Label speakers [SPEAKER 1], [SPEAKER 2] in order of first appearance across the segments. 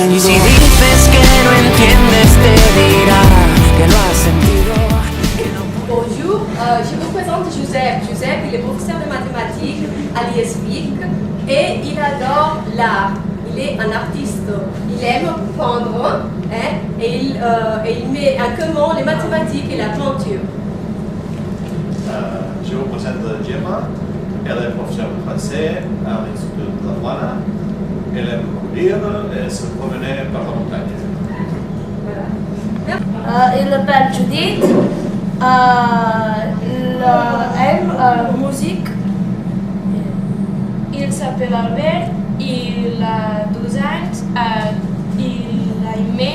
[SPEAKER 1] Y si dices que no entiendes, te dirá que lo has sentido.
[SPEAKER 2] Bonjour, je vous présente Joseph. Joseph, il est professeur de mathématiques à l'ISVIC et il adore l'art. Il est un artiste. Il aime peindre et il met en commun les mathématiques et la peinture.
[SPEAKER 3] Je vous présente Gemma. Elle est professeure de français à l'Institut de la Plana. Elle aime lire et se promener par la montagne.
[SPEAKER 4] Il s'appelle Judith. Il aime musique. Il s'appelle Albert. Il a 12 ans. Il a aimé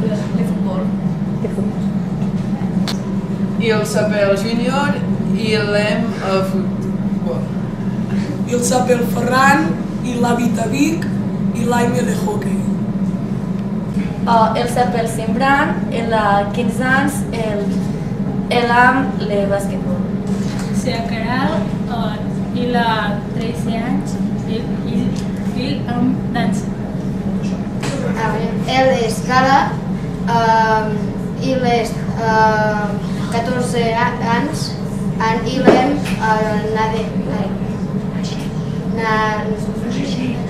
[SPEAKER 4] le football.
[SPEAKER 5] Il s'appelle Junior. Il aime le football.
[SPEAKER 6] Il s'appelle Ferran. Il habite à Vic. Il aime le hockey.
[SPEAKER 4] Il s'appelle Sembran. Il a 15 ans. Il aime le basquetbol.
[SPEAKER 7] C'est Caral. Il a 13 ans. Il aime danser.
[SPEAKER 8] Él es Gala, il és 14 anys, i l'hem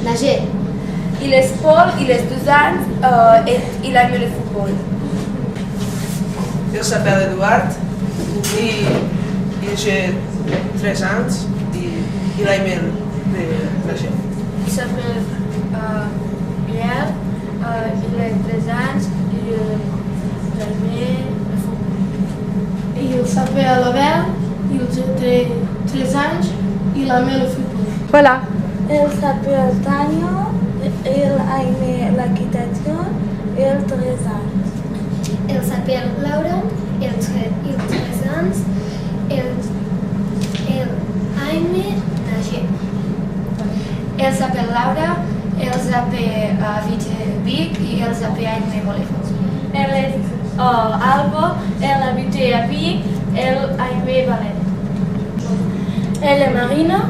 [SPEAKER 8] nager.
[SPEAKER 4] Il est Paul, il est 12 ans et il aime le football.
[SPEAKER 5] Il s'appelle Eduard et j'ai 13 ans et il aime le nager.
[SPEAKER 4] Il s'appelle Pierre, il a 13 ans, il aime le football.
[SPEAKER 7] Il s'appelle Abel, il a 13 ans, il aime le football.
[SPEAKER 4] Voilà.
[SPEAKER 9] Il s'appelle Tania, il aime l'équitation, il a 13 ans.
[SPEAKER 8] Il s'appelle Laura, il a 13 ans, il aime nager.
[SPEAKER 4] Elle s'appelle Laura, elle s'appelle Vic et elle s'appelle Aime voleibol. Elle est Alba, elle habite à Vic, elle aime ballet.
[SPEAKER 9] Elle est Marina,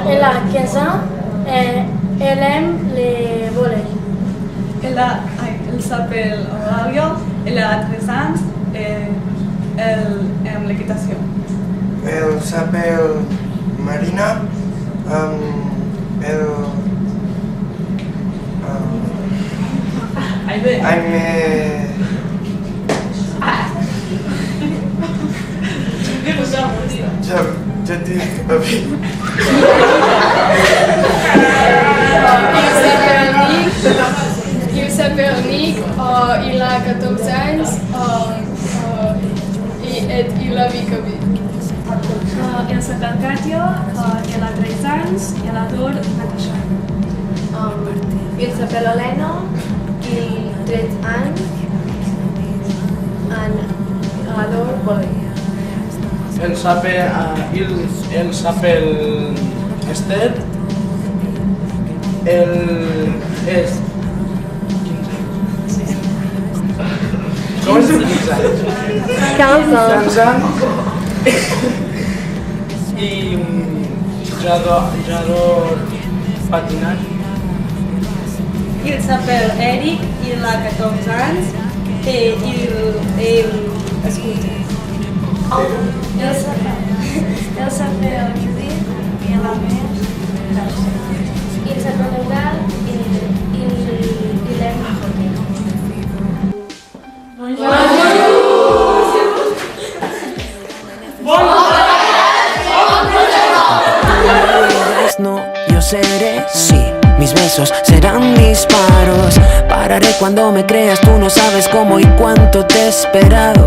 [SPEAKER 9] elle a 15 ans et elle aime les volets.
[SPEAKER 5] Elle s'appelle Aurelio, elle a 13 ans et elle aime l'équitation.
[SPEAKER 10] Elle s'appelle Marina,
[SPEAKER 2] Il s'appelle Nick, il a 14 ans et il habite à Vic.
[SPEAKER 7] Il s'appelle Katia, elle a 13 ans, elle adore Natasha.
[SPEAKER 4] Il s'appelle Elena, il a 13 ans et elle adore volley.
[SPEAKER 11] Elle s'appelle Esther. Elle est
[SPEAKER 4] 15 ans.
[SPEAKER 11] 15 ans. Et j'adore patinage.
[SPEAKER 12] Il s'appelle Eric, il a 14 ans et il écoute.
[SPEAKER 4] Elle s'appelle Judith et elle aime danser. Il s'appelle Ogal et il aime hockey.
[SPEAKER 1] No, yo seré, sí, mis besos serán disparos. Pararé cuando me creas, tú no sabes cómo y cuánto te he esperado.